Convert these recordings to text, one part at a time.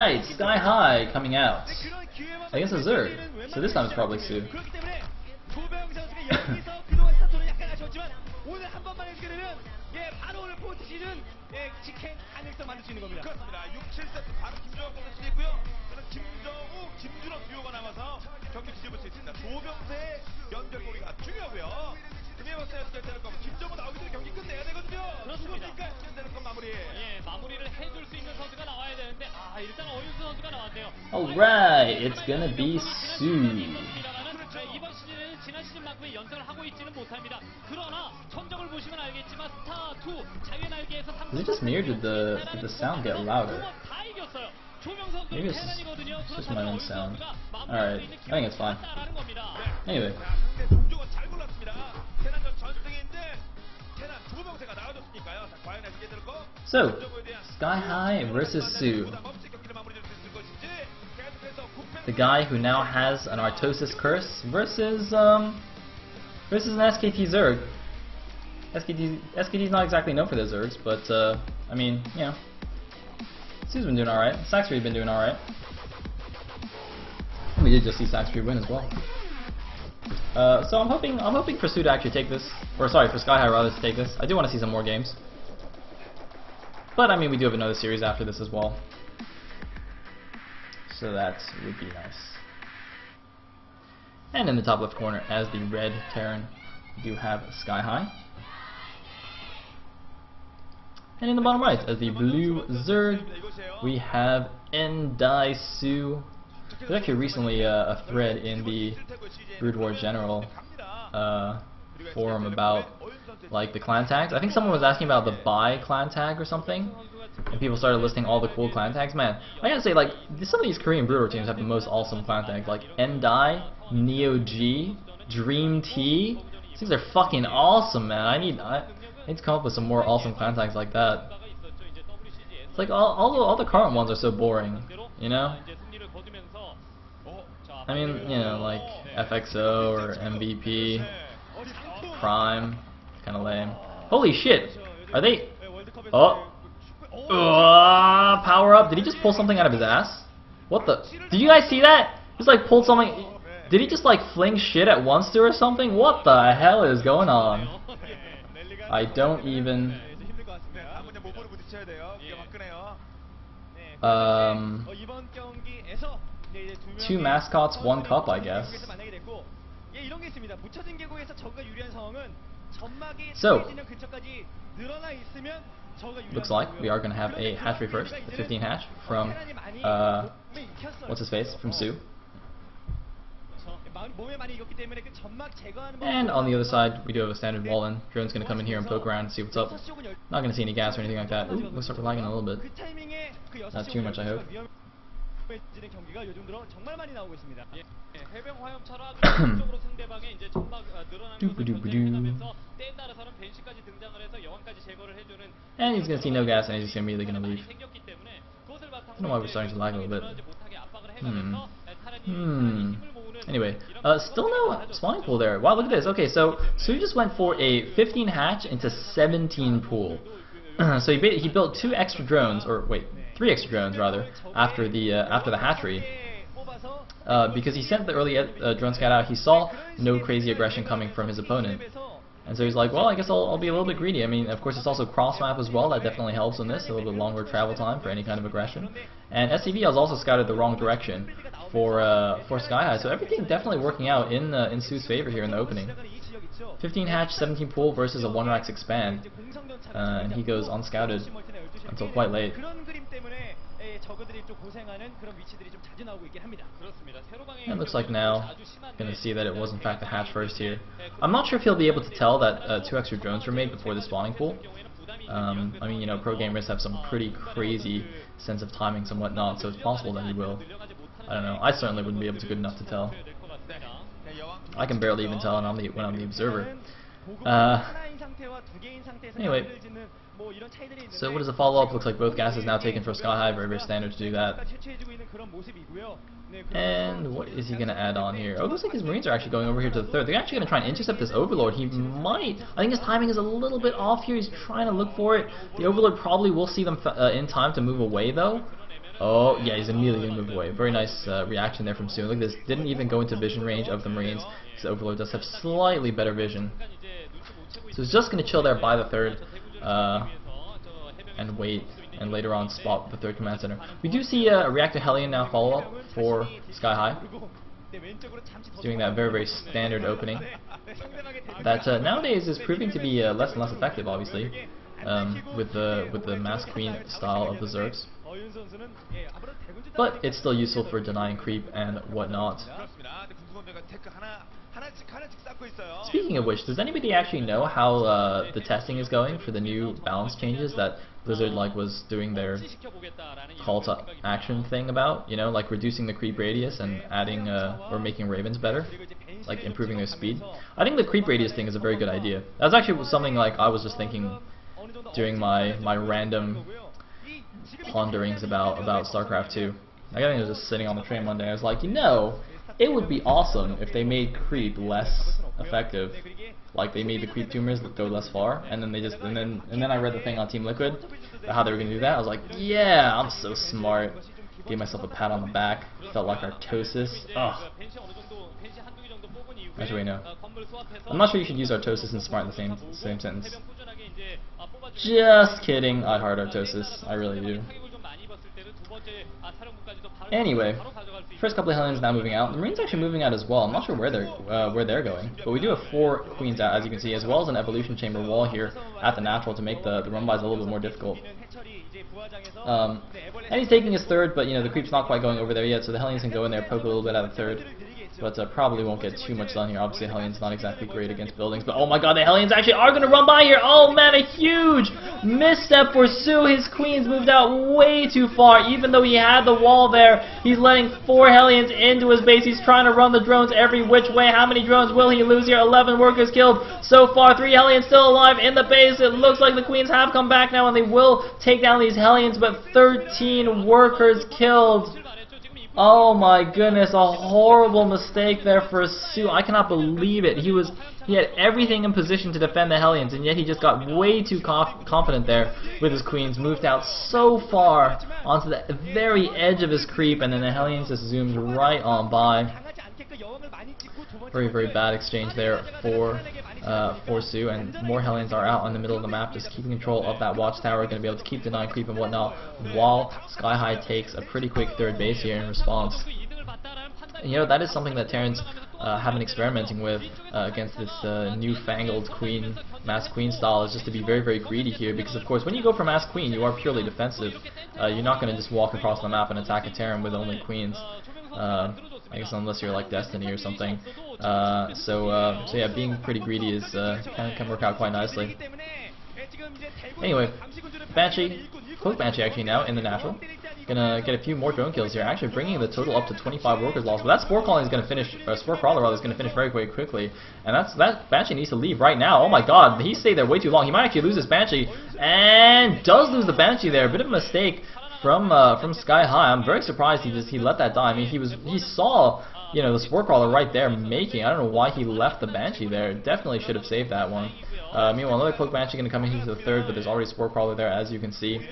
Right, Skyhigh coming out. I guess a Zerg. So this time it's probably Sue. Alright, it's gonna be Sue. Is it just me or did the sound get louder? Maybe it's just my own sound. Alright, I think it's fine. Anyway. So, Skyhigh versus Sue. The guy who now has an Artosis Curse versus an SKT Zerg. SKT's not exactly known for their Zergs, but I mean, you know, Sue's been doing alright. Saxby's been doing alright. We did just see Saxby win as well. So I'm hoping for Sue to actually take this, or sorry, for Skyhigh rather to take this. I do want to see some more games, but I mean we do have another series after this as well, so that would be nice. And in the top left corner, as the red Terran, we do have Skyhigh, and in the bottom right, as the blue Zerg, we have Endai Sue. There's actually recently a thread in the Brood War General forum about like the clan tags. I think someone was asking about the buy clan tag or something, and people started listing all the cool clan tags. Man, I gotta say, like, some of these Korean Brood War teams have the most awesome clan tags, like Endai, Neo G, Dream T. These things are fucking awesome, man. I need to come up with some more awesome clan tags like that. It's like all the current ones are so boring, you know? I mean, you know, like FXO or MVP, Prime, kind of lame. Holy shit! Are they? Oh, power up! Did he just pull something out of his ass? What the? Did you guys see that? Just like pulled something. Did he just like fling shit at Onster or something? What the hell is going on? I don't even. Two mascots, one cup, I guess. So, looks like we are going to have a hatchery first, the 15 hatch from, what's his face, from Sue. And on the other side, we do have a standard wall-in. Drone's going to come in here and poke around and see what's up. Not going to see any gas or anything like that. Ooh, looks like we're lagging a little bit. Not too much, I hope. And he's going to see no gas and he's just immediately going to leave. I don't know why we're starting to lag a little bit. Anyway, still no spawning pool there. Wow, look at this. Okay, so Sue just went for a 15 hatch into 17 pool. So he built 2 extra drones, or wait, 3 extra drones rather, after the hatchery. Because he sent the early drone scout out, he saw no crazy aggression coming from his opponent, and so he's like, well, I guess I'll be a little bit greedy. I mean, of course, it's also cross map as well. That definitely helps in this, a little bit longer travel time for any kind of aggression. And SCV has also scouted the wrong direction for Skyhigh, so everything definitely working out in Sue's favor here in the opening. 15 hatch, 17 pool versus a 1 rax expand, and he goes unscouted until quite late. And it looks like now going to see that it was in fact the hatch first here. I'm not sure if he'll be able to tell that 2 extra drones were made before the spawning pool. I mean, you know, pro gamers have some pretty crazy sense of timings and whatnot, so it's possible that he will. I don't know. I certainly wouldn't be able to good enough to tell. I can barely even tell when I'm the observer. Anyway, so what is the follow-up? Looks like both gases now taken for Skyhigh. Very, very standard to do that. And what is he going to add on here? Oh, it looks like his Marines are actually going over here to the third. They're actually going to try and intercept this Overlord. He might. I think his timing is a little bit off here. He's trying to look for it. The Overlord probably will see them in time to move away, though. Oh, yeah, he's immediately going to move away. Very nice reaction there from Su. Look at this. Didn't even go into vision range of the Marines, because Overlord does have slightly better vision. So he's just going to chill there by the third and wait, and later on spot the third command center. We do see a Reactor Hellion now follow up for Skyhigh. He's doing that very, very standard opening. That nowadays is proving to be less and less effective, obviously, with the Mass Queen style of the Zergs. But it's still useful for denying creep and whatnot. Speaking of which, does anybody actually know how the testing is going for the new balance changes that Blizzard was doing their call to action thing about? You know, like reducing the creep radius and adding or making Ravens better, like improving their speed. I think the creep radius thing is a very good idea. That's actually something I was just thinking during my random ponderings about StarCraft 2. I think I was just sitting on the train one day. I was like, you know, it would be awesome if they made creep less effective. Like they made the creep tumors that go less far, and then and then I read the thing on Team Liquid about how they were gonna do that. I was like, yeah, I'm so smart. Gave myself a pat on the back. Felt like Artosis. Ugh. Actually, no. I'm not sure you should use Artosis and smart in the same sentence. Just kidding. I heart Artosis. I really do. Anyway, first couple of Hellions now moving out. The Marines actually moving out as well. I'm not sure where they're going, but we do have 4 Queens out, as you can see, as well as an Evolution Chamber wall here at the natural to make the run-bys a little bit more difficult. And he's taking his third, but you know the creep's not quite going over there yet, so the Hellions can go in there, poke a little bit at the third. But probably won't get too much done here. Obviously, Hellion's not exactly great against buildings. But oh my god, the Hellions actually are going to run by here. Oh man, a huge misstep for Su. His Queens moved out way too far. Even though he had the wall there, he's letting 4 Hellions into his base. He's trying to run the drones every which way. How many drones will he lose here? 11 workers killed so far. 3 Hellions still alive in the base. It looks like the Queens have come back now, and they will take down these Hellions. But 13 workers killed. Oh my goodness, a horrible mistake there for Su. I cannot believe it. He had everything in position to defend the Hellions, and yet he just got way too confident there with his Queens. Moved out so far onto the very edge of his creep, and then the Hellions just zoomed right on by. Very, very bad exchange there for Su, and more Hellions are out in the middle of the map, just keeping control of that watchtower, going to be able to keep denying creep and whatnot, while Skyhigh takes a pretty quick third base here in response. And, you know, that is something that Terrans have been experimenting with against this newfangled Mass Queen style, is just to be very, very greedy here, because of course when you go for Mass Queen, you are purely defensive. You're not going to just walk across the map and attack a Terran with only Queens. I guess unless you're like Destiny or something. So yeah, being pretty greedy is can work out quite nicely. Anyway, Cloak Banshee actually now in the natural. Gonna get a few more drone kills here, actually bringing the total up to 25 workers lost. But that Spore Colony is gonna finish, Spore Crawler rather, is gonna finish very, very quickly. And that Banshee needs to leave right now. Oh my god, he stayed there way too long. He might actually lose his Banshee, and does lose the Banshee there. A bit of a mistake from Skyhigh. I'm very surprised he let that die. I mean, he saw, you know, the Spore Crawler right there making. I don't know why he left the Banshee there. Definitely should have saved that one. Meanwhile, another Cloak Banshee going to come into the third, but there's already Spore Crawler there, as you can see.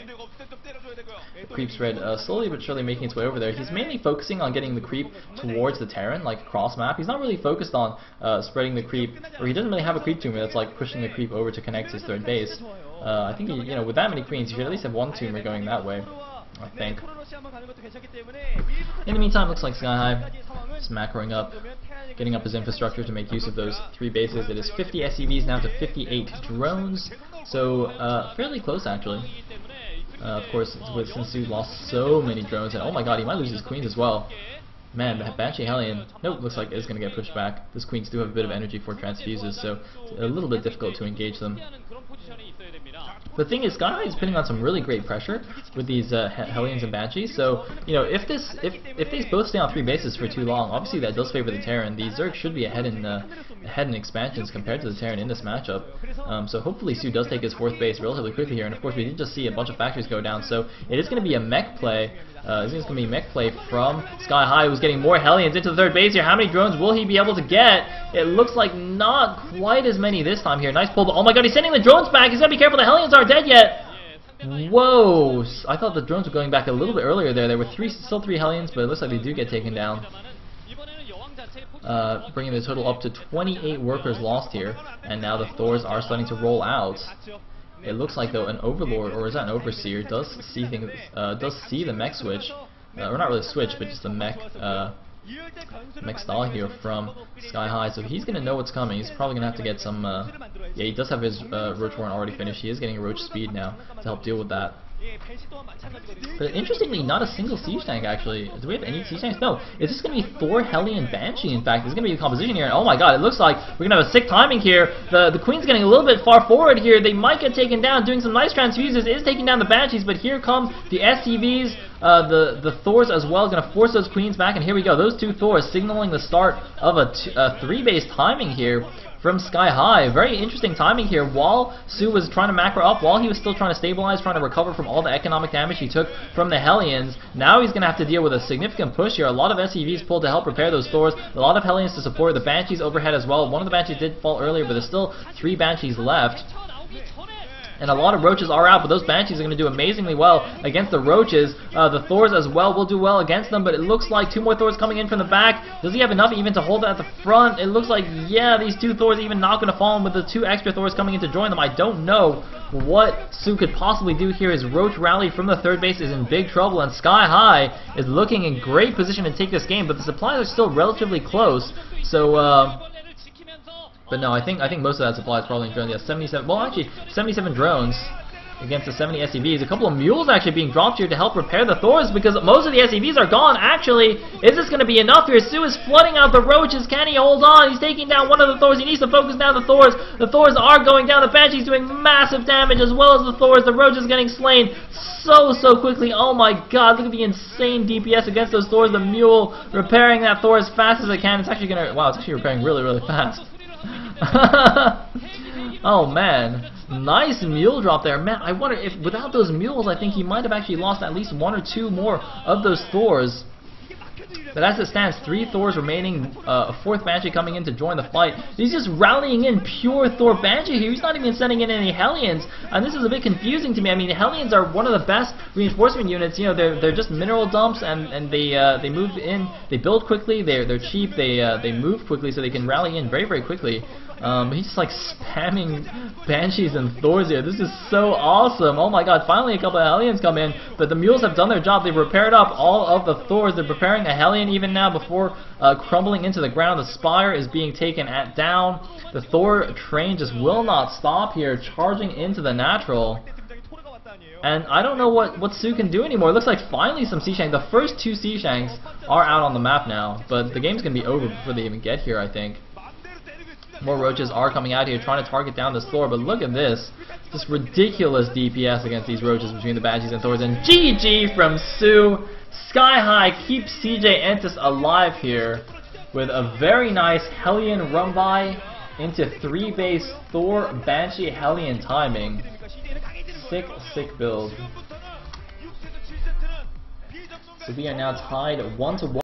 The creep spread slowly but surely making its way over there. He's mainly focusing on getting the creep towards the Terran, like across map. He's not really focused on spreading the creep, or he doesn't really have a creep tumor that's like pushing the creep over to connect his third base. I think you know, with that many Queens, you should at least have one tumor going that way, I think. In the meantime, looks like Skyhigh is macroing up, getting up his infrastructure to make use of those 3 bases. It is 50 SCVs now to 58 drones, so fairly close actually. Of course, since Su lost so many drones, and oh my god, he might lose his Queens as well. Man, the Banshee Hellion, nope, looks like it's going to get pushed back. These Queens do have a bit of energy for transfuses, so it's a little bit difficult to engage them. The thing is, Skyhigh is putting on some really great pressure with these Hellions and Banshees. So, you know, if they both stay on 3 bases for too long, obviously that does favor the Terran. The Zerg should be ahead in expansions compared to the Terran in this matchup. So hopefully Su does take his 4th base relatively quickly here. And of course, we did just see a bunch of factories go down. So it is going to be a mech play. This is going to be a mech play from Skyhigh, who's getting more Hellions into the 3rd base here. How many drones will he be able to get? It looks like not quite as many this time here. Nice pull, but oh my god, he's sending the drones back. He's got to be careful. The Hellions aren't dead yet. Whoa! I thought the drones were going back a little bit earlier there. There were still three Hellions, but it looks like they do get taken down. Bringing the total up to 28 workers lost here, and now the Thors are starting to roll out. It looks like though an Overlord, or is that an Overseer, does see things, does see the mech switch, or not really switch, but just the mech style here from Skyhigh. So he's gonna know what's coming. He's probably gonna have to get some. Yeah, he does have his Roach Warren already finished. He is getting Roach Speed now to help deal with that. But interestingly, not a single siege tank actually. Do we have any siege tanks? No. Is this going to be Thor, Hellion, Banshee? In fact, this is going to be the composition here. And oh my god, it looks like we're going to have a sick timing here. The Queen's getting a little bit far forward here. They might get taken down. Doing some nice transfuses is taking down the Banshees, but here come the SCVs. The Thors as well is going to force those Queens back. And here we go. Those two Thors signaling the start of a 3-base timing here from Skyhigh. Very interesting timing here. While Su was trying to macro up, while he was still trying to stabilize, trying to recover from all the economic damage he took from the Hellions, now he's going to have to deal with a significant push here. A lot of SCVs pulled to help repair those Thors, a lot of Hellions to support, the Banshees overhead as well. One of the Banshees did fall earlier, but there's still 3 Banshees left. And a lot of Roaches are out, but those Banshees are going to do amazingly well against the Roaches. The Thors as well will do well against them, but it looks like 2 more Thors coming in from the back. Does he have enough even to hold it at the front? It looks like, yeah, these 2 Thors even not going to fall in with the 2 extra Thors coming in to join them. I don't know what Su could possibly do here. His Roach rally from the 3rd base is in big trouble, and Skyhigh is looking in great position to take this game, but the supplies are still relatively close. So, but no, I think most of that supply is probably in drones. Yeah, 77. Well, actually, 77 drones against the 70 SCVs. A couple of mules actually being dropped here to help repair the Thors because most of the SCVs are gone. Actually, is this going to be enough here? Su is flooding out the Roaches. Can he hold on? He's taking down one of the Thors. He needs to focus down the Thors. The Thors are going down. The Banshee's doing massive damage as well as the Thors. The Roaches getting slain so quickly. Oh my god, look at the insane DPS against those Thors. The mule repairing that Thor as fast as it can. It's actually going to, wow, it's actually repairing really fast. Oh man, nice mule drop there. Man, I wonder if without those mules, I think he might have actually lost at least 1 or 2 more of those Thors. But as it stands, 3 Thors remaining, a 4th Banshee coming in to join the fight. He's just rallying in pure Thor Banshee here. He's not even sending in any Hellions, and this is a bit confusing to me. I mean, the Hellions are one of the best reinforcement units. You know, they're just mineral dumps, and they move in, they build quickly, they're cheap, they move quickly, so they can rally in very quickly. He's just like spamming Banshees and Thors here. This is so awesome. Oh my god, finally a couple of Hellions come in, but the mules have done their job. They've repaired up all of the Thors. They're preparing a Hellion even now before crumbling into the ground. The Spire is being taken down. The Thor train just will not stop here, charging into the natural. And I don't know what Su can do anymore. It looks like finally some Siege Tanks. The first 2 Siege Tanks are out on the map now, but the game's going to be over before they even get here, I think. More Roaches are coming out here trying to target down this Thor, but look at this. Just ridiculous DPS against these Roaches between the Banshees and Thors. And GG from Su. Skyhigh keeps CJ Entis alive here with a very nice Hellion run by into 3-base Thor Banshee Hellion timing. Sick build. So we are now tied 1-1.